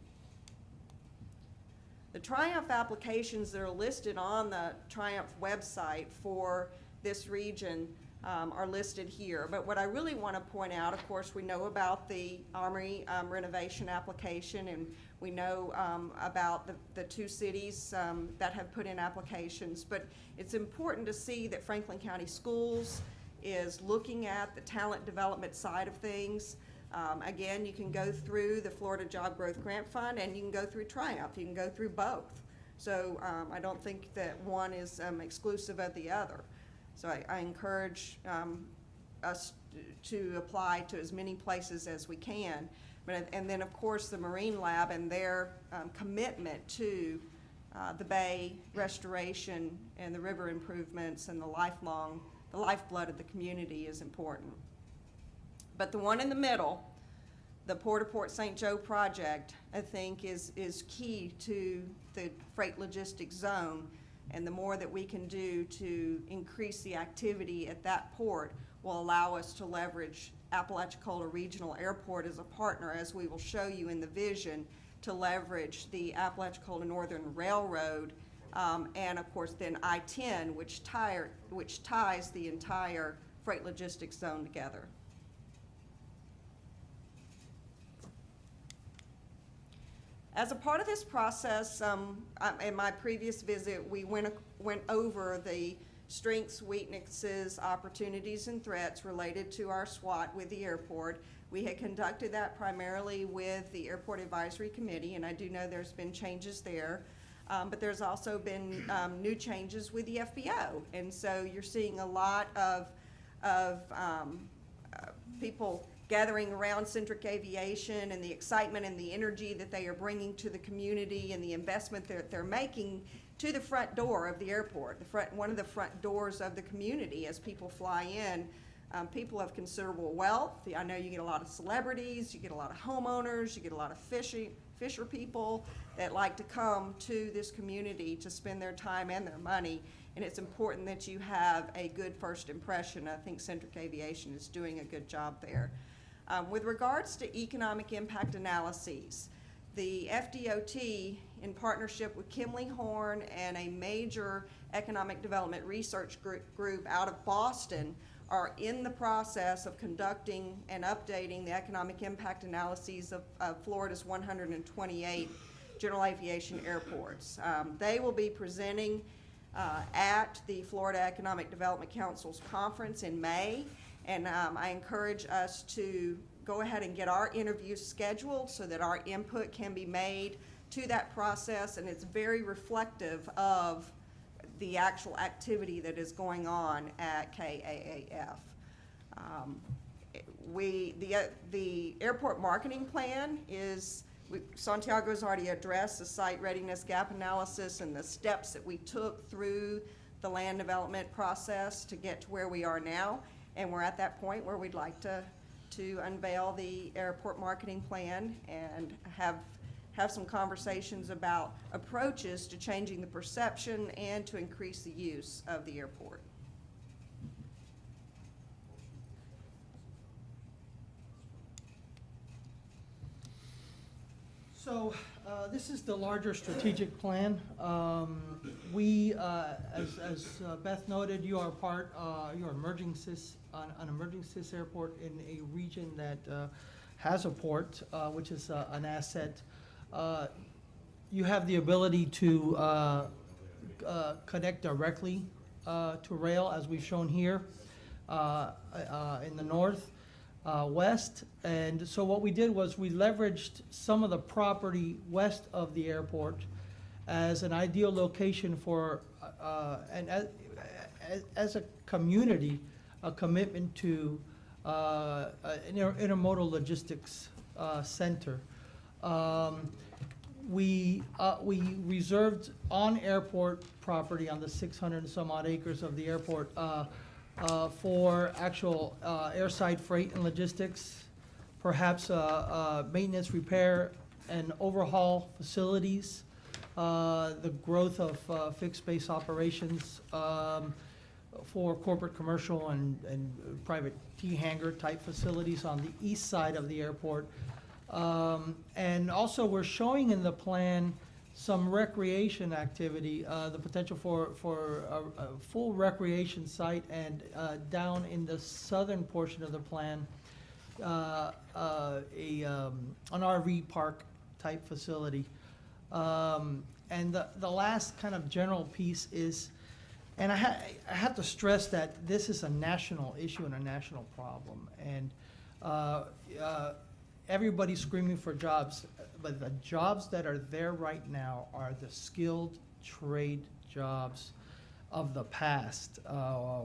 The Triumph applications that are listed on the Triumph website for this region are listed here. But what I really want to point out, of course, we know about the Armory renovation application, and we know about the two cities that have put in applications. But it's important to see that Franklin County Schools is looking at the talent development side of things. Again, you can go through the Florida Job Growth Grant Fund, and you can go through Triumph. You can go through both. So I don't think that one is exclusive of the other. So I encourage us to apply to as many places as we can. And then, of course, the Marine Lab and their commitment to the bay restoration and the river improvements and the lifeblood of the community is important. But the one in the middle, the Port-au-Port St. Joe project, I think is key to the freight logistics zone. And the more that we can do to increase the activity at that port will allow us to leverage Apalachicola Regional Airport as a partner, as we will show you in the vision, to leverage the Apalachicola Northern Railroad, and of course then I-10, which ties the entire freight logistics zone together. As a part of this process, in my previous visit, we went over the strengths, weaknesses, opportunities, and threats related to our SWAT with the airport. We had conducted that primarily with the Airport Advisory Committee, and I do know there's been changes there. But there's also been new changes with the FBO. And so you're seeing a lot of people gathering around Centric Aviation and the excitement and the energy that they are bringing to the community and the investment that they're making to the front door of the airport, one of the front doors of the community as people fly in. People of considerable wealth. I know you get a lot of celebrities, you get a lot of homeowners, you get a lot of fisher people that like to come to this community to spend their time and their money. And it's important that you have a good first impression. I think Centric Aviation is doing a good job there. With regards to economic impact analyses, the FDOT, in partnership with Kimley Horn and a major economic development research group out of Boston, are in the process of conducting and updating the economic impact analyses of Florida's 128 general aviation airports. They will be presenting at the Florida Economic Development Council's conference in May, and I encourage us to go ahead and get our interviews scheduled so that our input can be made to that process, and it's very reflective of the actual activity that is going on at KAAF. The airport marketing plan is, Santiago's already addressed the site readiness gap analysis and the steps that we took through the land development process to get to where we are now. And we're at that point where we'd like to unveil the airport marketing plan and have some conversations about approaches to changing the perception and to increase the use of the airport.
So this is the larger strategic plan. As Beth noted, you are you're emerging an emerging CIS airport in a region that has a port, which is an asset. You have the ability to connect directly to rail, as we've shown here in the north. West, and so what we did was we leveraged some of the property west of the airport as an ideal location for, and as a community, a commitment to an intermodal logistics center. We reserved on airport property on the 600 and some odd acres of the airport for actual airside freight and logistics, perhaps maintenance, repair, and overhaul facilities, the growth of fixed base operations for corporate, commercial, and private T-hangar type facilities on the east side of the airport. And also we're showing in the plan some recreation activity, the potential for a full recreation site, and down in the southern portion of the plan, an RV park type facility. And the last kind of general piece is, and I have to stress that this is a national issue and a national problem. And Uh, uh, Everybody's screaming for jobs, but the jobs that are there right now are the skilled trade jobs of the past.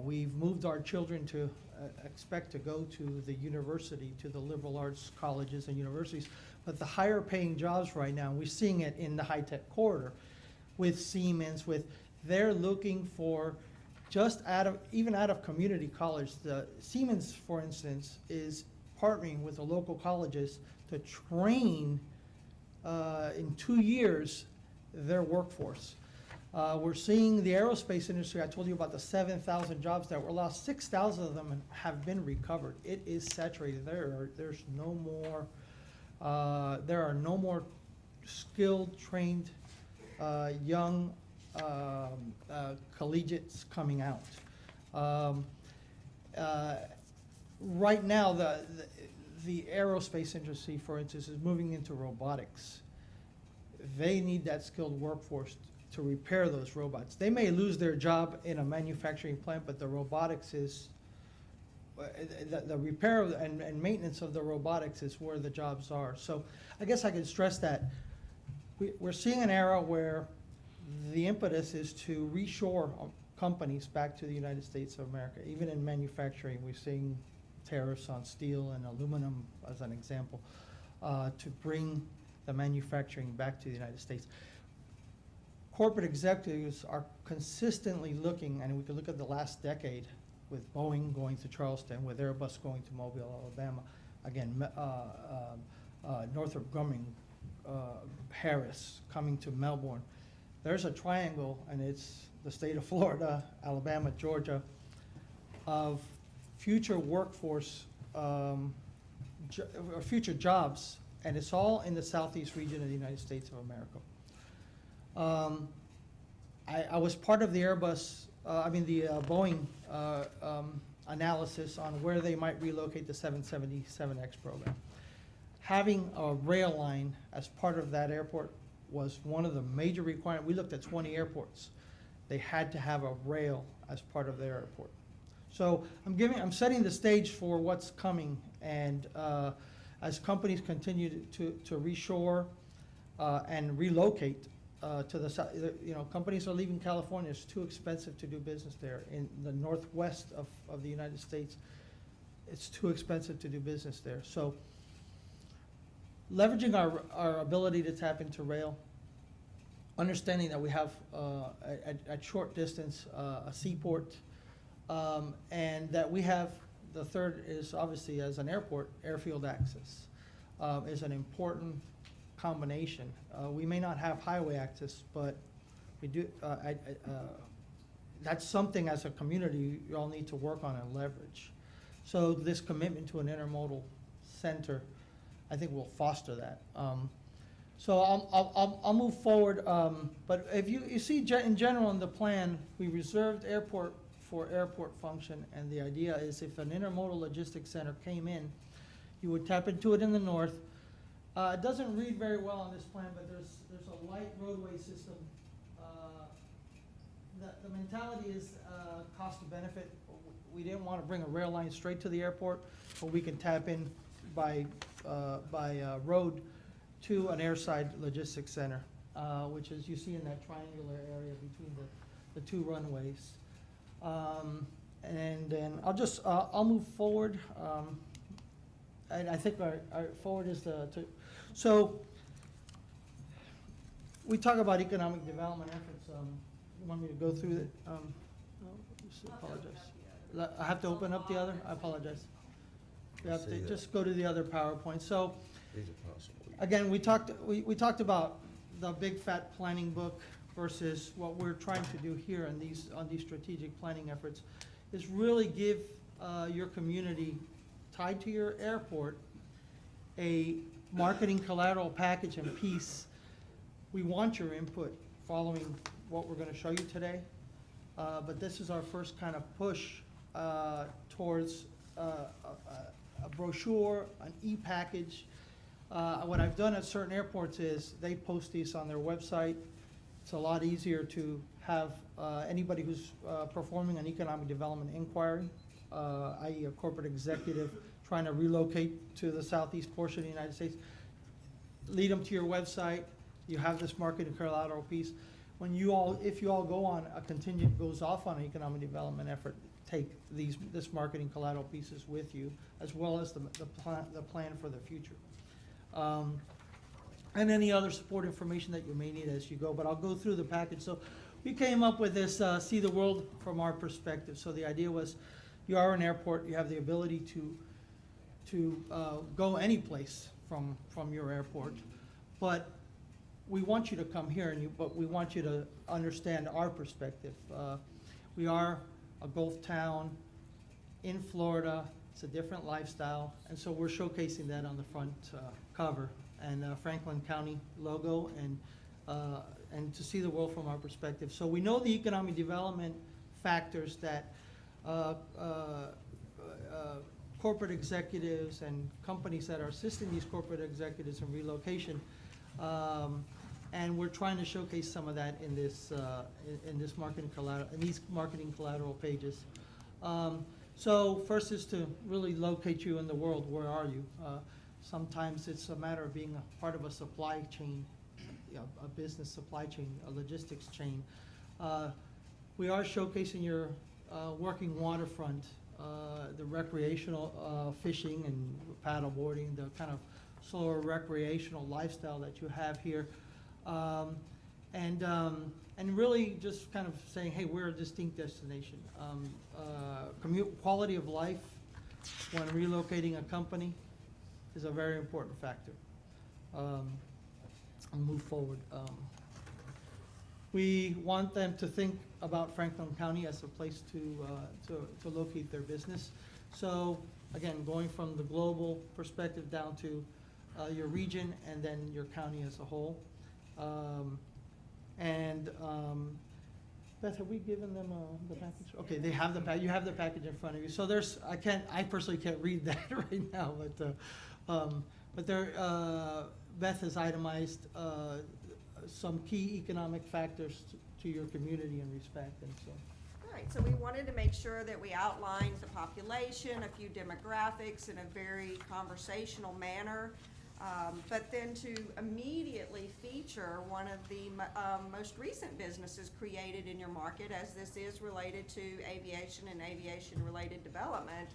We've moved our children to expect to go to the university, to the liberal arts colleges and universities, but the higher paying jobs right now, we're seeing it in the high-tech corridor with Siemens, they're looking for even out of community college. The Siemens, for instance, is partnering with the local colleges to train in 2 years their workforce. We're seeing the aerospace industry, I told you about the 7,000 jobs that were lost, 6,000 of them have been recovered. It is saturated. There are no more skilled, trained, young collegiates coming out. Right now, the aerospace industry, for instance, is moving into robotics. They need that skilled workforce to repair those robots. They may lose their job in a manufacturing plant, but the robotics is, the repair and maintenance of the robotics is where the jobs are. So I guess I could stress that we're seeing an era where the impetus is to reshore companies back to the United States of America. Even in manufacturing, we're seeing tariffs on steel and aluminum as an example, to bring the manufacturing back to the United States. Corporate executives are consistently looking, and we can look at the last decade with Boeing going to Charleston, with Airbus going to Mobile, Alabama, again, Northrop Grumman, Harris coming to Melbourne. There's a triangle, and it's the state of Florida, Alabama, Georgia, of future workforce, or future jobs, and it's all in the southeast region of the United States of America. I was part of the Boeing analysis on where they might relocate the 777X program. Having a rail line as part of that airport was one of the major requirements. We looked at 20 airports. They had to have a rail as part of their airport. So I'm setting the stage for what's coming, and as companies continue to reshore and relocate to the south, companies are leaving California. It's too expensive to do business there. In the northwest of the United States, it's too expensive to do business there. So leveraging our ability to tap into rail, understanding that we have at short distance a seaport, and that we have, the third is obviously as an airport, airfield access is an important combination. We may not have highway access, but we do. That's something as a community you all need to work on and leverage. So this commitment to an intermodal center, I think, will foster that. So I'll move forward. But if you see in general in the plan, we reserved airport for airport function, and the idea is if an intermodal logistics center came in, you would tap into it in the north. It doesn't read very well on this plan, but there's a light roadway system. The mentality is cost to benefit. We didn't want to bring a rail line straight to the airport, but we can tap in by road to an airside logistics center, which is you see in that triangular area between the two runways. And then I'll move forward. And I think our forward is so we talk about economic development efforts. You want me to go through it? No, apologize. I have to open up the other? I apologize. You have to just go to the other PowerPoint. So again, we talked about the big fat planning book versus what we're trying to do here on these strategic planning efforts is really give your community tied to your airport a marketing collateral package and piece. We want your input following what we're going to show you today, but this is our first kind of push towards a brochure, an e-package. What I've done at certain airports is they post these on their website. It's a lot easier to have anybody who's performing an economic development inquiry i.e. a corporate executive trying to relocate to the southeast portion of the United States, lead them to your website. You have this marketing collateral piece. If you all go on, a contingent goes off on an economic development effort, take this marketing collateral pieces with you, as well as the plan for the future. And any other support information that you may need as you go, but I'll go through the package. So we came up with this, see the world from our perspective. So the idea was, you are an airport, you have the ability to go any place from your airport, but we want you to come here, but we want you to understand our perspective. We are a Gulf town in Florida. It's a different lifestyle, and so we're showcasing that on the front cover, and Franklin County logo, and to see the world from our perspective. So we know the economic development factors that corporate executives and companies that are assisting these corporate executives in relocation. And we're trying to showcase some of that in this marketing collateral, in these marketing collateral pages. So first is to really locate you in the world. Where are you? Sometimes it's a matter of being a part of a supply chain, a business supply chain, a logistics chain. We are showcasing your working waterfront, the recreational fishing and paddle boarding, the kind of slower recreational lifestyle that you have here. And really just kind of saying, hey, we're a distinct destination. Quality of life when relocating a company is a very important factor. I'll move forward. We want them to think about Franklin County as a place to locate their business. So again, going from the global perspective down to your region and then your county as a whole. Beth, have we given them the package? Okay, they have you have the package in front of you. So I personally can't read that right now, but Beth has itemized some key economic factors to your community and respect, and so.
Right, so we wanted to make sure that we outlined the population, a few demographics in a very conversational manner, but then to immediately feature one of the most recent businesses created in your market, as this is related to aviation and aviation-related development,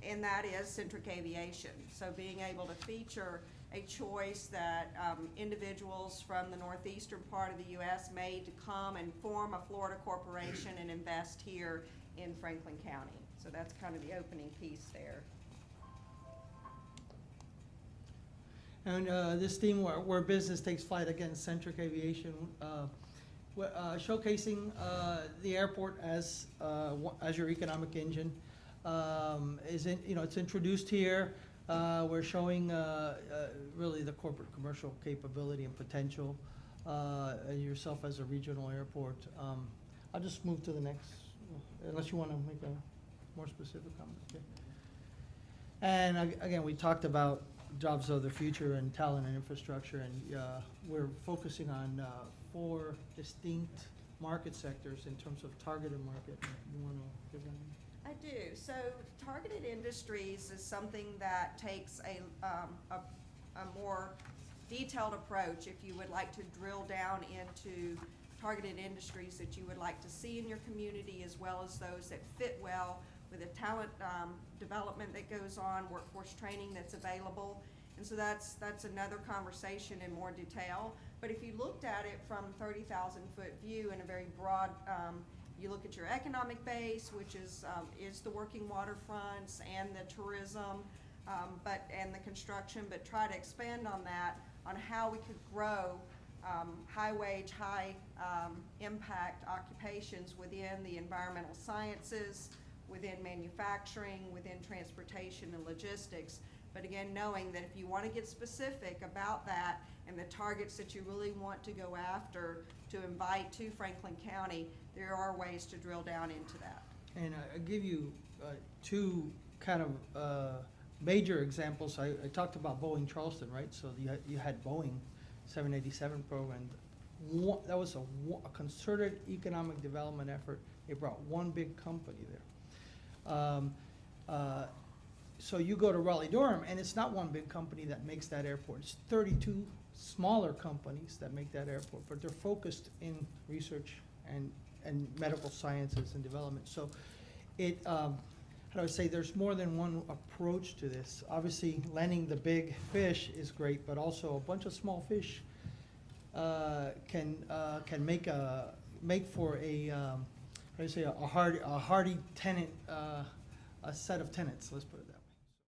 and that is Centric Aviation. So being able to feature a choice that individuals from the northeastern part of the U.S. made to come and form a Florida corporation and invest here in Franklin County. So that's kind of the opening piece there.
And this theme where business takes flight, again, Centric Aviation, showcasing the airport as your economic engine. It's introduced here. We're showing really the corporate commercial capability and potential, yourself as a regional airport. I'll just move to the next, unless you want to make a more specific comment. Okay. And again, we talked about jobs of the future and talent and infrastructure, and we're focusing on 4 distinct market sectors in terms of targeted market. You want to give them?
I do. So targeted industries is something that takes a more detailed approach. If you would like to drill down into targeted industries that you would like to see in your community, as well as those that fit well with the talent development that goes on, workforce training that's available. And so that's another conversation in more detail. But if you looked at it from 30,000-foot view in a very broad, you look at your economic base, which is the working waterfronts and the tourism, and the construction, but try to expand on that, on how we could grow high wage, high impact occupations within the environmental sciences, within manufacturing, within transportation and logistics. But again, knowing that if you want to get specific about that and the targets that you really want to go after to invite to Franklin County, there are ways to drill down into that.
And I give you 2 kind of major examples. I talked about Boeing Charleston, right? So you had Boeing 787 program. That was a concerted economic development effort. They brought one big company there. So you go to Raleigh-Durham, and it's not one big company that makes that airport. It's 32 smaller companies that make that airport, but they're focused in research and medical sciences and development. So it, how do I say, there's more than one approach to this. Obviously, landing the big fish is great, but also a bunch of small fish can make for a, how do you say, a hardy tenant, a set of tenants, let's put it that way.